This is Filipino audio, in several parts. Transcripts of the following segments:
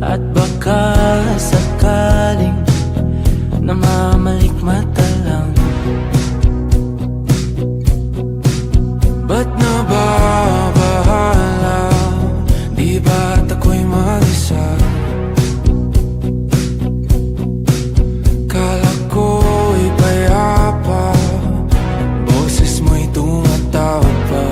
At baka sakaling namamalikmata lang. Ba't nababahala? Di ba't ako'y mag-isa? Kala ko'y payapa, boses mo'y tumatawag pa.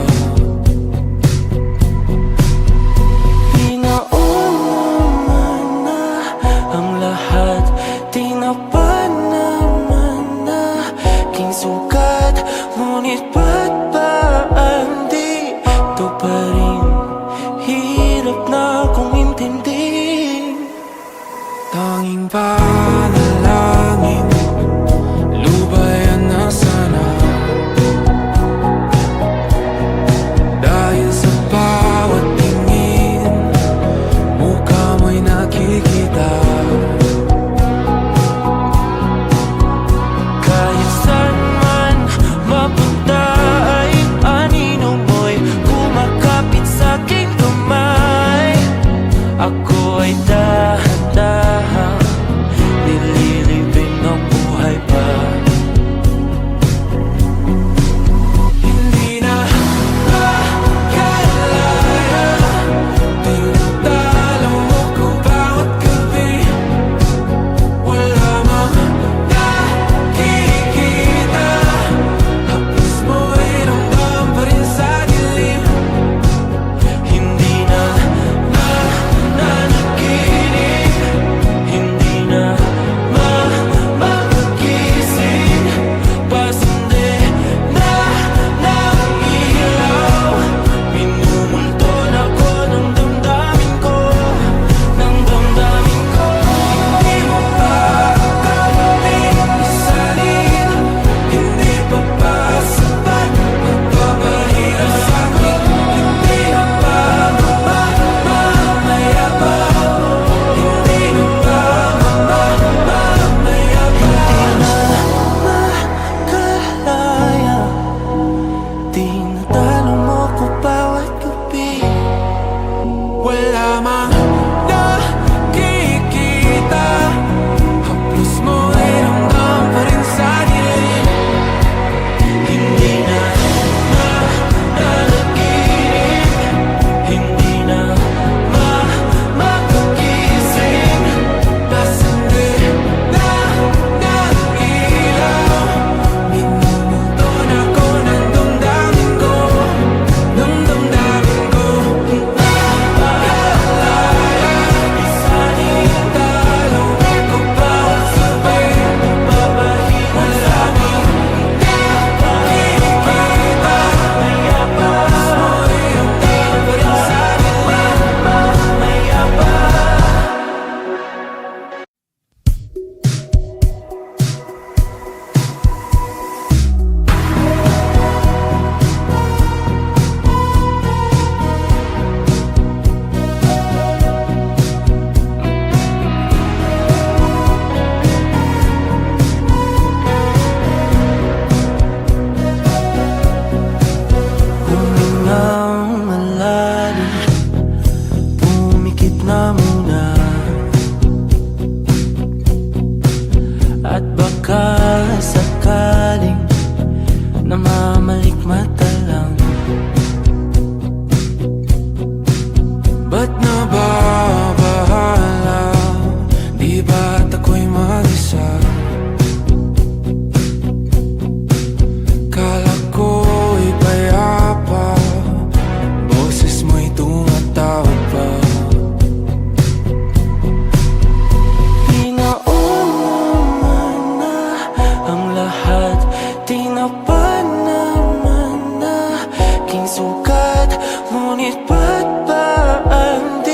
Tinapa naman na aking sugat, ngunit ba't ba andito pa rin? Hirap na akong intindihin. Tanging panalangin, lubayan na sana. Dahil sa bawat tingin, mukha mo'y nakikita. Ako ay dahan-dahan nililibing ng buhay pa. Hindi na makalaya, tinatalo mo ko bawat gabi. Wala mang nakikita, tapos mo ay ramdam pa rin sa dilim. Hindi na tinatalo mo ko bawat gabi. Wala mang nakikita, haplos mo ay ramdam pa rin sa dilim. Hindi na nanaginip, hindi na makagising. Pasandi na ng ilaw, minumulto na ko ng damdamin ko. Isanitalo ko bawat sabi, babahiwan sa amin. Nakikita, mayabas mo yung tayo pa rin sa dilim. Mayabas. Humingang malalim, pumikit na muna. At baka sakaling namamalikmata lang. Ba't nababahala? Di ba't ako'y mag-isa? Kala ko'y payapa, boses mo'y tumatawag pa. Pinauna na ang lahat, tinapa naman na aking sugat, ngunit ba't ba andito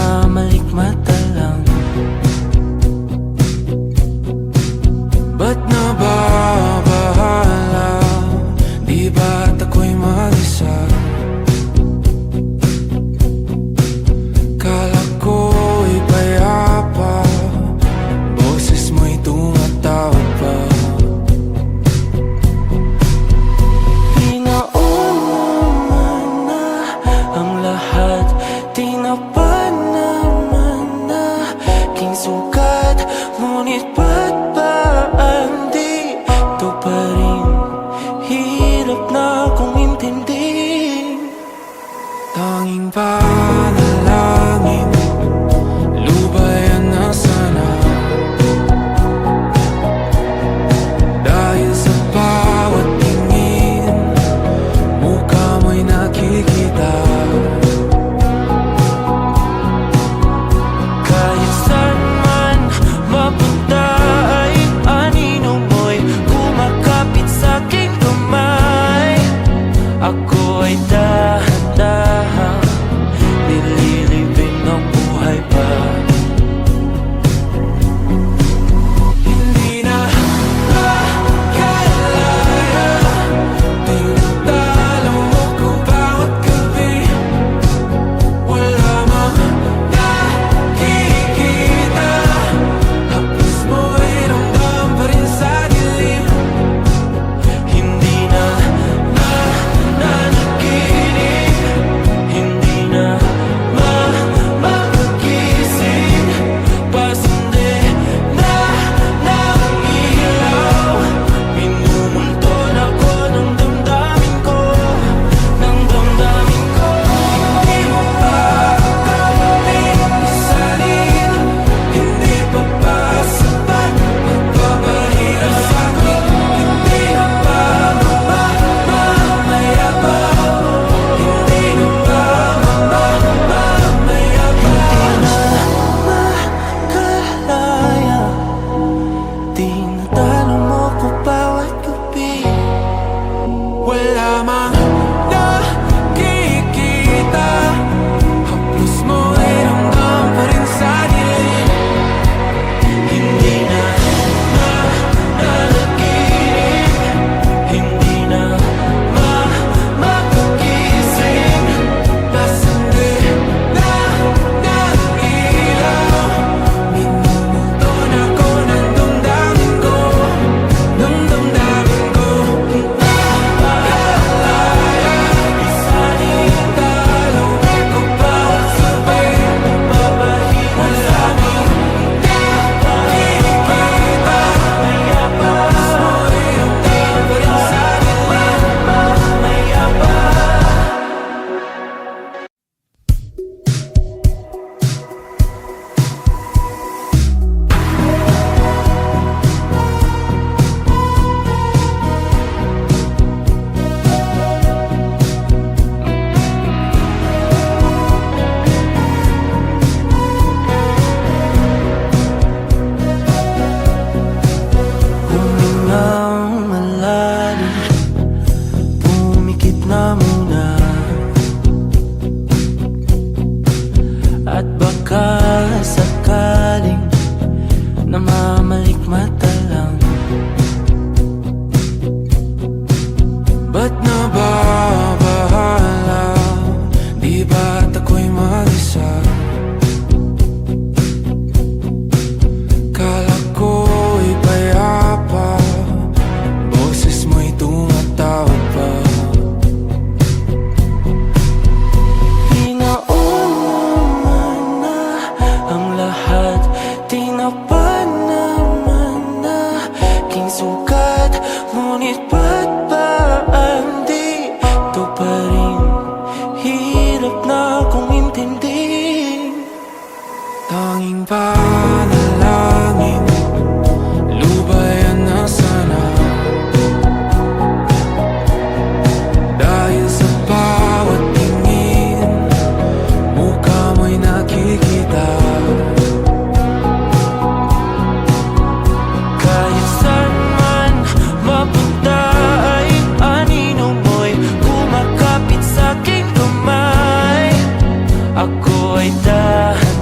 namamalikmata lang. Ba't nababahala? Di ba't ako'y mag-isa? Kala ko'y payapa, boses mo'y tumatawag pa. Pinaunaman na ang lahat, tinapan naman na aking sukat. Ngunit ba't ba di ito pa rin? Hirap na akong intindihin. Tanging panalangin, lubayan na sana. Dahil sa bawat tingin, mukha mo'y nakikita. Kahit saan man mapunta ay anino mo'y kumakapit sa'king kamay. Ako ay dahan-dahan nililibing ng buhay pa. Hindi na makalaya, tinatalo mo ko bawat gabi. Wala mang nakikita, haplos mo'y ramdam pa rin sa dilim. Hindi na nanaginip, hindi na magising. Pasindi na ng ilaw, minumulton ako ng damdamin ko, ng damdamin ko. Hindi mo pa ako pinagsalin, hindi pa ba sapat magpapahirap sa'kin? Hindi na ba mamayabang? Hindi na ba mamayabang? Makalaya, tinatalo mo ko bawat gabi. Wala mang nakikita, haplos mo'y ramdam pa rin sa dilim. Hindi na nanaginip, hindi na magising. Pasindi na ng ilaw, minumulton ako ng damdamin ko, ng damdamin ko. Makalaya, isaling talo ko bawat sabi, mapapahirap sa'kin. Nakikita, haplos mo'y ramdam pa rin sa dilim. Humingang malalim, pumikit na muna. At baka sakaling namamalikmata lang. Ba't nababahala? Di ba't ako'y mag-isa? Kala ko'y payapa, boses mo'y tumatawag pa. Pinaunaman na ang lahat, tinapan naman na aking sukat. Ngunit ba't ba di ito pa rin? Hirap na akong intindihin. Tanging panalangin, lubayan na sana. Dahil sa bawat tingin, mukha mo'y nakikita. Kahit saan man mapunta ay anino mo'y kumakapit sa'king kamay. Ako ay dahan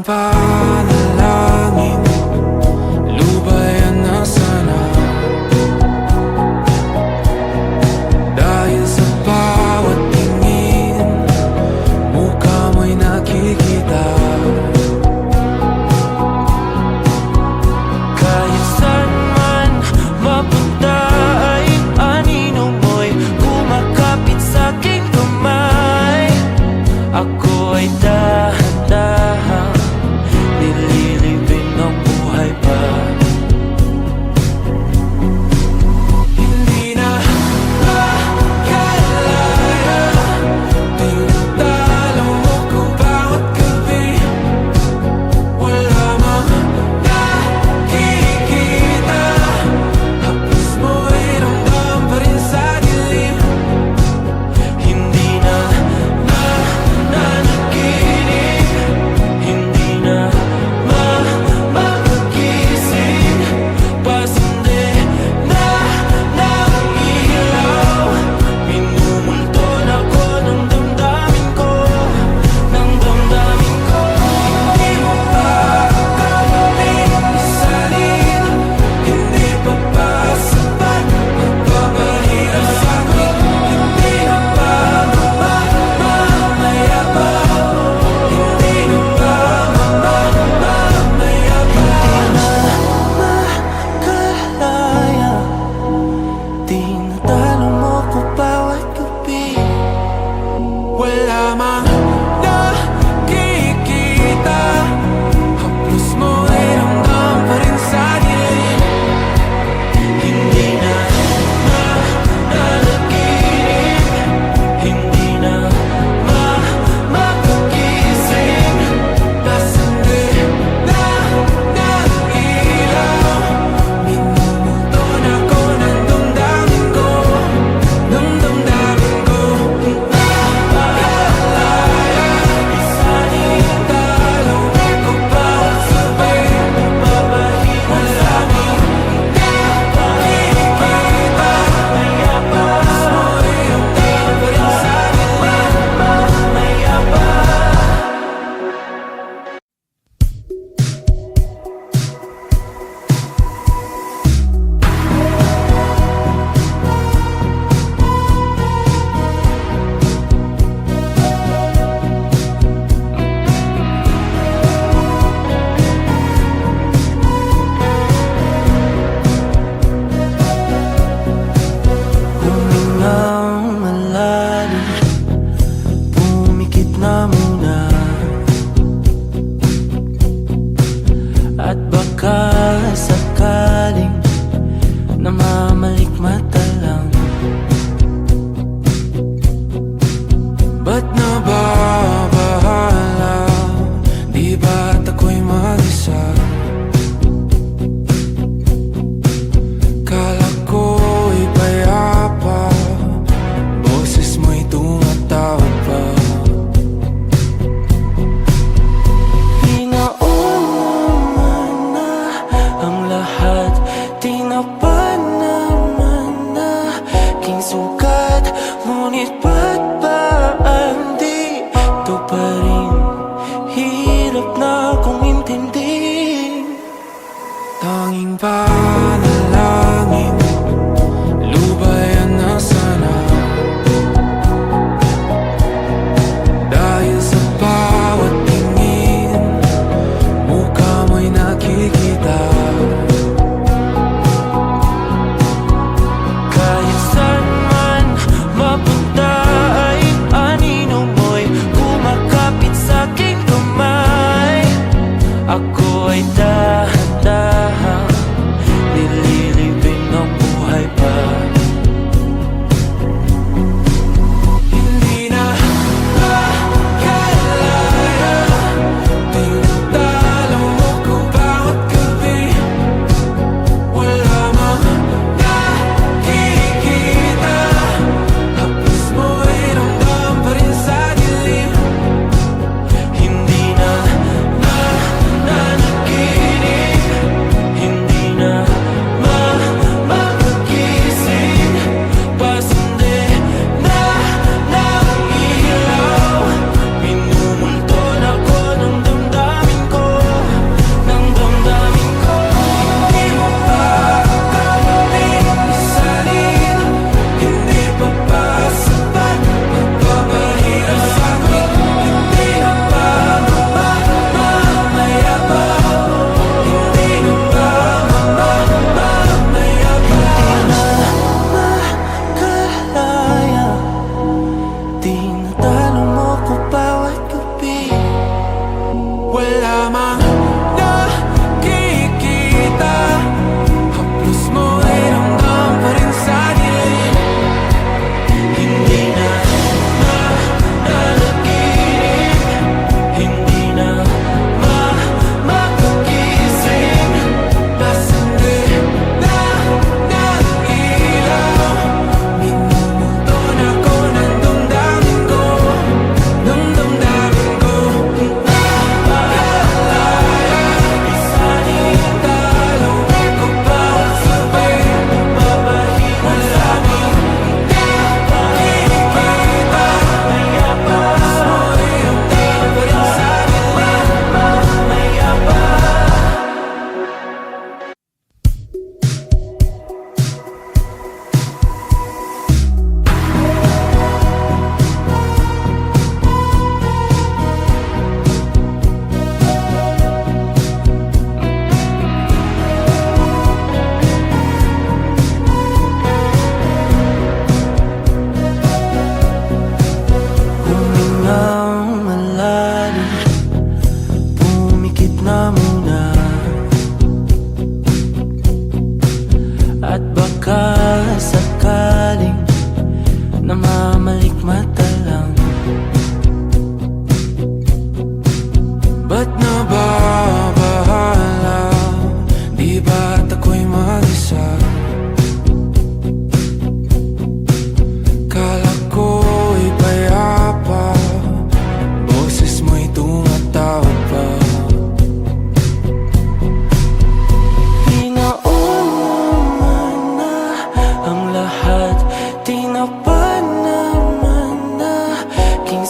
panalangin, lubayan na sana. Dahil sa bawat tingin, mukha mo'y nakikita. Kahit saan man mapunta ay anino mo'y kumakapit sa'king kamay. Ako ay dahan-dahan nililibing ng buhay pa. Hindi na makalaya, tinatalo mo ko bawat gabi. Wala mang nakikita, hapos mo ay ramdam pa rin sa dilim. Hindi na nananaginip, hindi na mapagising. Pasindi na ng ilaw, minumulton ako ng damdamin ko, ng damdamin ko. Hindi mo pa ako isalin, hindi pa ba sapat magpapahirap sa'kin? Hindi na ba mamayabang? Hindi na ba mamayabang? Makalaya, tinatalo mo ko bawat gabi. Wala mang nakikita, haplos mo ay ramdam pa rin sa dilim. Hindi na nananaginip, hindi na mapagising. Pasindi na ng ilaw, minumulton ako ng damdamin ko, ng damdamin ko. Makalaya,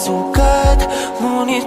sugat, ngunit